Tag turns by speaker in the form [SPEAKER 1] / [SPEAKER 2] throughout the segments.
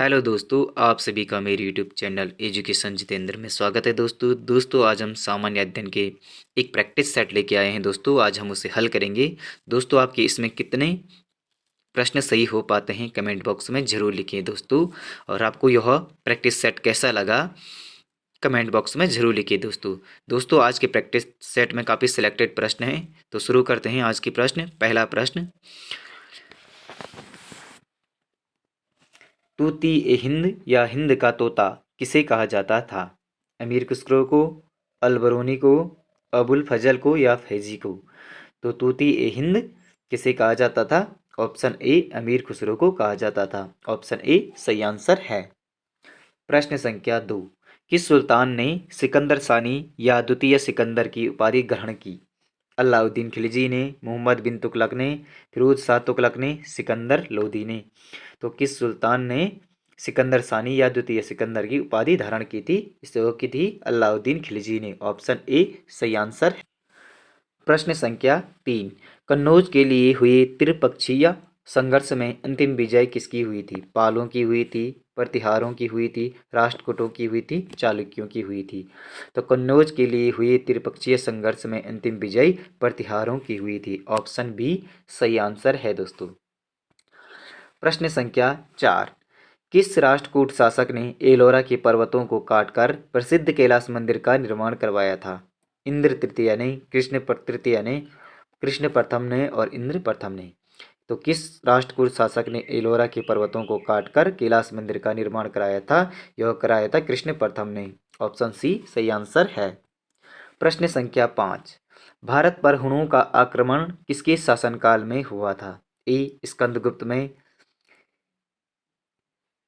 [SPEAKER 1] Hello दोस्तों, आप सभी का मेरे यूट्यूब चैनल एजुकेशन जितेंद्र में स्वागत है। दोस्तों आज हम सामान्य अध्ययन के एक प्रैक्टिस सेट लेके आए हैं। दोस्तों आज हम उसे हल करेंगे। दोस्तों आपके इसमें कितने प्रश्न सही हो पाते हैं कमेंट बॉक्स में ज़रूर लिखिए दोस्तों। और आपको यह प्रैक्टिस सेट कैसा लगा कमेंट बॉक्स में ज़रूर लिखिए दोस्तों आज के प्रैक्टिस सेट में काफ़ी सिलेक्टेड प्रश्न हैं, तो शुरू करते हैं आज के प्रश्न। पहला प्रश्न, तूती ए हिंद या हिंद का तोता किसे कहा जाता था? अमीर खुसरो को, अलबरूनी को, अबुल फजल को या फैजी को? तो तूती ए हिंद किसे कहा जाता था? ऑप्शन ए अमीर खुसरो को कहा जाता था। ऑप्शन ए सही आंसर है। प्रश्न संख्या 2, किस सुल्तान ने सिकंदर सानी या द्वितीय सिकंदर की उपाधि ग्रहण की? अलाउद्दीन खिलजी ने, मोहम्मद बिन तुगलक ने, फिरोज शाह तुगलक ने, सिकंदर लोदी ने? तो किस सुल्तान ने सिकंदर सानी या द्वितीय सिकंदर की उपाधि धारण की थी? इसे की थी अलाउद्दीन खिलजी ने। ऑप्शन ए सही आंसर है। प्रश्न संख्या 3, कन्नौज के लिए हुए त्रिपक्षीय संघर्ष में अंतिम विजय किसकी हुई थी? पालों की हुई थी, प्रतिहारों की हुई थी, राष्ट्रकूटों की हुई थी, चालुक्यों की हुई थी? तो कन्नौज के लिए हुए त्रिपक्षीय संघर्ष में अंतिम विजय प्रतिहारों की हुई थी। ऑप्शन बी सही आंसर है दोस्तों। प्रश्न संख्या 4, किस राष्ट्रकूट शासक ने एलोरा के पर्वतों को काटकर प्रसिद्ध कैलाश मंदिर का निर्माण करवाया था? इंद्र तृतीय ने, तृतीय ने, कृष्ण प्रथम ने और इंद्र प्रथम ने? तो किस राष्ट्रकूट शासक ने एलोरा के पर्वतों को काटकर कैलाश मंदिर का निर्माण कराया था? यह कराया था कृष्ण प्रथम ने। ऑप्शन सी सही आंसर है। प्रश्न संख्या 5, भारत पर हुणों का आक्रमण किसके शासनकाल में हुआ था? ए स्कंदगुप्त में,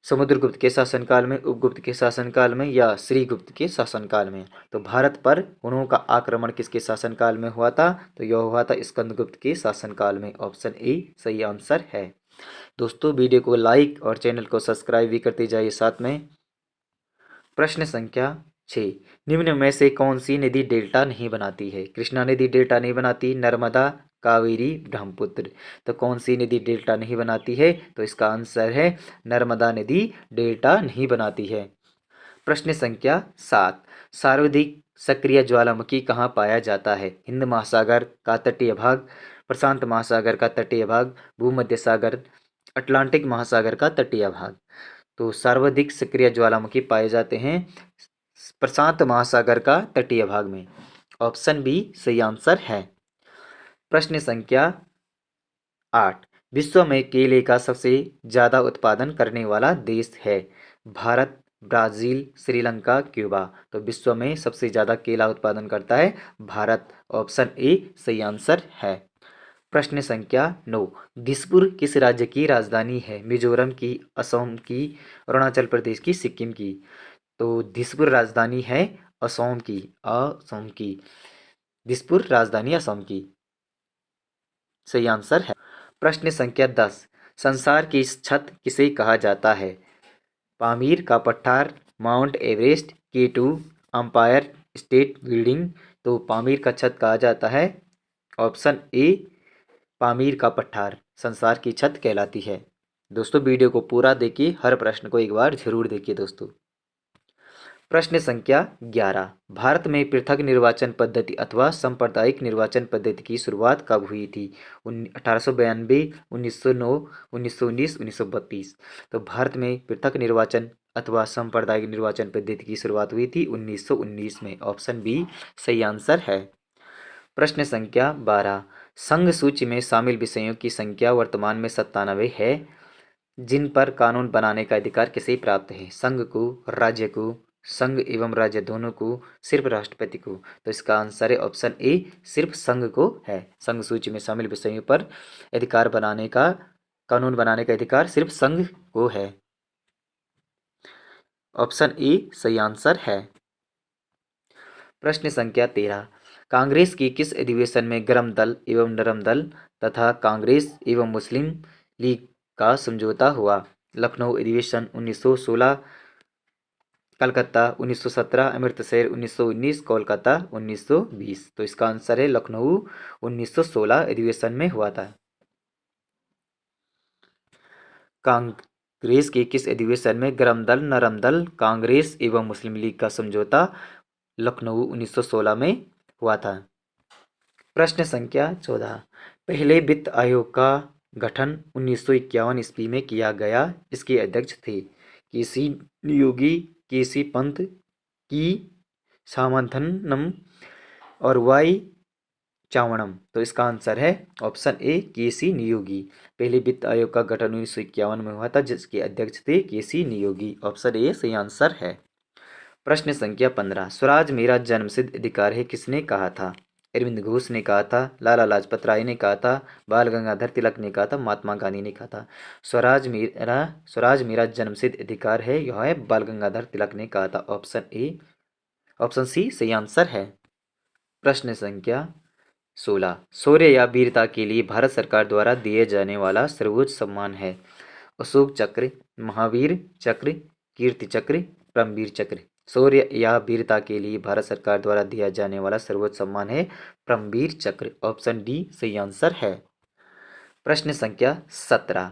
[SPEAKER 1] समुद्रगुप्त के शासनकाल में, उपगुप्त के शासनकाल में या श्रीगुप्त के शासनकाल में? तो भारत पर हुणों का आक्रमण किसके शासनकाल में हुआ था? तो यह हुआ था स्कंदगुप्त के शासनकाल में। ऑप्शन ए सही आंसर है। दोस्तों वीडियो को लाइक और चैनल को सब्सक्राइब भी करते जाइए साथ में। प्रश्न संख्या 6, निम्न में से कौन सी नदी डेल्टा नहीं बनाती है? कृष्णा नदी डेल्टा नहीं बनाती, नर्मदा, कावेरी, ब्रह्मपुत्र? तो कौन सी नदी डेल्टा नहीं बनाती है? तो इसका आंसर है नर्मदा नदी डेल्टा नहीं बनाती है। प्रश्न संख्या 7, सर्वाधिक सक्रिय ज्वालामुखी कहाँ पाया जाता है? हिंद महासागर का तटीय भाग, प्रशांत महासागर का तटीय भाग, भूमध्य सागर, अटलांटिक महासागर का तटीय भाग? तो सर्वाधिक सक्रिय ज्वालामुखी पाए जाते हैं प्रशांत महासागर का तटीय भाग में। ऑप्शन बी सही आंसर है। प्रश्न संख्या 8, विश्व में केले का सबसे ज़्यादा उत्पादन करने वाला देश है? Bharat, Brazil, Sri Lanka, Cuba? तो विश्व में सबसे ज़्यादा केला उत्पादन करता है भारत। ऑप्शन ए सही आंसर है। प्रश्न संख्या 9, दिसपुर किस राज्य की राजधानी है? मिजोरम की, असम की, अरुणाचल प्रदेश की, सिक्किम की? तो दिसपुर राजधानी है असम की। असम की दिसपुर राजधानी असम की सही आंसर है। प्रश्न संख्या 10, संसार की छत किसे कहा जाता है? पामीर का पठार, mount Everest, K2, umpire state building? तो पामीर का छत कहा जाता है। ऑप्शन ए पामीर का पठार संसार की छत कहलाती है। दोस्तों वीडियो को पूरा देखिए, हर प्रश्न को एक बार जरूर देखिए दोस्तों। प्रश्न संख्या 11, भारत में पृथक निर्वाचन पद्धति अथवा सांप्रदायिक निर्वाचन पद्धति की शुरुआत कब हुई थी? 1892, 1909, 1919, 1932? तो भारत में पृथक निर्वाचन अथवा सांप्रदायिक निर्वाचन पद्धति की शुरुआत हुई थी 1919 में। ऑप्शन बी सही आंसर है। प्रश्न संख्या 12, संघ सूची में शामिल विषयों की संख्या वर्तमान में 97 है, जिन पर कानून बनाने का अधिकार किसे प्राप्त है? संघ को, राज्य को, संघ एवं राज्य दोनों को, सिर्फ राष्ट्रपति को? तो इसका आंसर है ऑप्शन ए सिर्फ संघ को है। संघ सूची में शामिल विषयों पर अधिकार बनाने का, कानून बनाने का अधिकार सिर्फ संघ को है। ऑप्शन ए सही आंसर है। प्रश्न संख्या 13, कांग्रेस की किस अधिवेशन में गर्म दल एवं नरम दल तथा कांग्रेस एवं मुस्लिम लीग का समझौता हुआ? लखनऊ अधिवेशन 1916, कलकत्ता 1917, अमृतसर 1919, कोलकाता 1920? तो इसका आंसर है लखनऊ 1916 अधिवेशन में हुआ था। ग्रीस के किस अधिवेशन में गरम दल, नरम दल, कांग्रेस एवं मुस्लिम लीग का समझौता लखनऊ 1916 में हुआ था? प्रश्न संख्या 14। पहले वित्त आयोग का गठन 1951 ईस्वी में किया गया। इसके अध्यक्ष थे केसी नियोगी, केसी पंत, की सामंथनम और वाई चावणम। तो इसका आंसर है ऑप्शन ए केसी नियोगी। पहले वित्त आयोग का गठन 1951 में हुआ था, जिसके अध्यक्ष थे केसी नियोगी। ऑप्शन ए सही आंसर है। प्रश्न संख्या 15। स्वराज मेरा जन्मसिद्ध अधिकार है किसने कहा था? अरविंद घोष ने कहा था, लाला लाजपत राय ने कहा था, बाल गंगाधर तिलक ने कहा था, महात्मा गांधी ने कहा था। स्वराज मेरा जन्मसिद्ध अधिकार है, यह है बाल गंगाधर तिलक ने कहा था। ऑप्शन सी सही आंसर है। प्रश्न संख्या 16। शौर्य या वीरता के लिए भारत सरकार द्वारा दिए जाने वाला सर्वोच्च सम्मान है? अशोक चक्र, महावीर चक्र, कीर्ति चक्र, परमवीर चक्र। शौर्य या वीरता के लिए भारत सरकार द्वारा दिया जाने वाला सर्वोच्च सम्मान है परमवीर चक्र। ऑप्शन डी सही आंसर है। प्रश्न संख्या 17।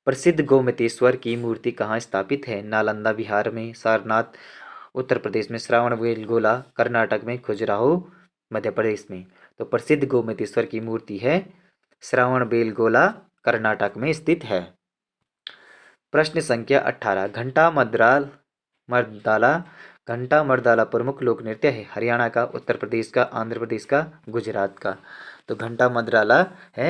[SPEAKER 1] प्रसिद्ध गोमतेश्वर की मूर्ति कहाँ स्थापित है? नालंदा बिहार में, सारनाथ उत्तर प्रदेश में, श्रावणबेलगोला कर्नाटक में, खजुराहो मध्य प्रदेश में। तो प्रसिद्ध गोमतेश्वर की मूर्ति है श्रावणबेलगोला कर्नाटक में स्थित है। प्रश्न संख्या 18। घंटा मर्दाला प्रमुख लोक नृत्य है? हरियाणा का, उत्तर प्रदेश का, आंध्र प्रदेश का, गुजरात का। तो घंटा मर्दाला है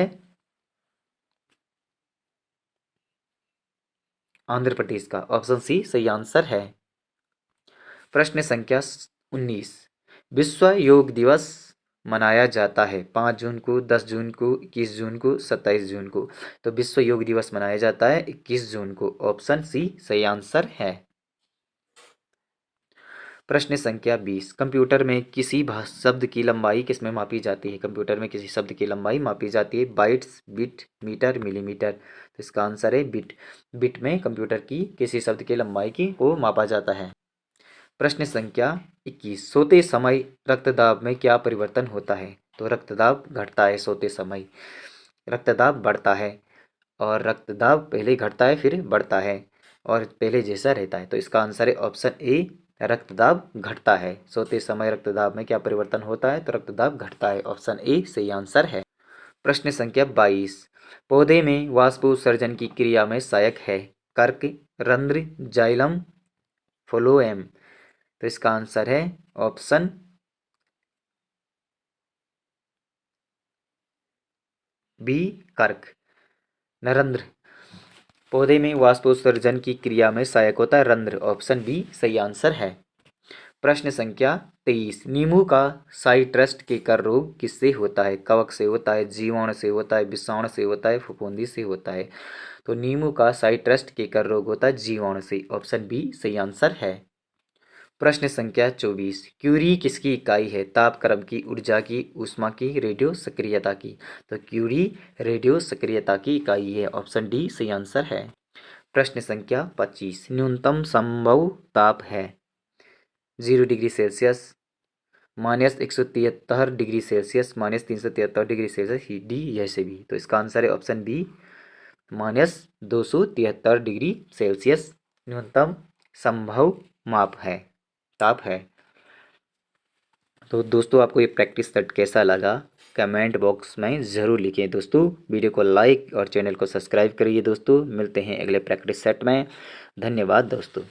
[SPEAKER 1] आंध्र प्रदेश का। ऑप्शन सी सही आंसर है। प्रश्न संख्या 19। विश्व योग दिवस मनाया जाता है 5 जून को, 10 जून को, 21 जून को, 27 जून को। तो विश्व योग दिवस मनाया जाता है 21 जून को। ऑप्शन सी सही आंसर है। प्रश्न संख्या 20। कंप्यूटर में किसी शब्द की लंबाई किस में मापी जाती है? कंप्यूटर में किसी शब्द की लंबाई मापी जाती है बाइट्स, बिट, मीटर, मिलीमीटर। तो इसका आंसर है बिट। बिट में कंप्यूटर की किसी शब्द की लंबाई को मापा जाता है। प्रश्न संख्या 21। सोते समय रक्तदाब में क्या परिवर्तन होता है? तो रक्तदाब घटता है सोते समय, रक्तदाब बढ़ता है, और रक्तदाब पहले घटता है फिर बढ़ता है, और पहले जैसा रहता है। तो इसका आंसर है ऑप्शन ए रक्तदाब घटता है। सोते समय रक्तदाब में क्या परिवर्तन होता है? तो रक्तदाब घटता है। ऑप्शन ए सही आंसर है। प्रश्न संख्या 22। पौधे में वाष्पोत्सर्जन की क्रिया में सहायक है कर्क, रंध्र, जाइलम, फ्लोएम। तो इसका आंसर है ऑप्शन बी कर्क, नरंध्र। पौधे में वाष्पोत्सर्जन की क्रिया में सहायक होता है रंध्र। ऑप्शन बी सही आंसर है। प्रश्न संख्या 23। नींबू का साइट्रस केकर रोग किससे होता है? कवक से होता है, जीवाणु से होता है, विषाणु से होता है, फफूंदी से होता है। तो नींबू का साइट्रस केकर रोग होता है जीवाणु से। ऑप्शन बी सही आंसर है। प्रश्न संख्या 24। क्यूरी किसकी इकाई है? तापक्रम की, ऊर्जा की, ऊष्मा की, रेडियो सक्रियता की। तो क्यूरी रेडियो सक्रियता की इकाई है। ऑप्शन डी सही आंसर है। प्रश्न संख्या 25। न्यूनतम संभव ताप है 0 degree Celsius, -173 degree Celsius, -373 degree Celsius, D जैसे भी। तो इसका आंसर है ऑप्शन बी -273 डिग्री सेल्सियस न्यूनतम संभव माप है, ताप है। तो दोस्तों आपको ये प्रैक्टिस सेट कैसा लगा कमेंट बॉक्स में ज़रूर लिखें दोस्तों। वीडियो को लाइक और चैनल को सब्सक्राइब करिए दोस्तों। मिलते हैं अगले प्रैक्टिस सेट में। धन्यवाद दोस्तों।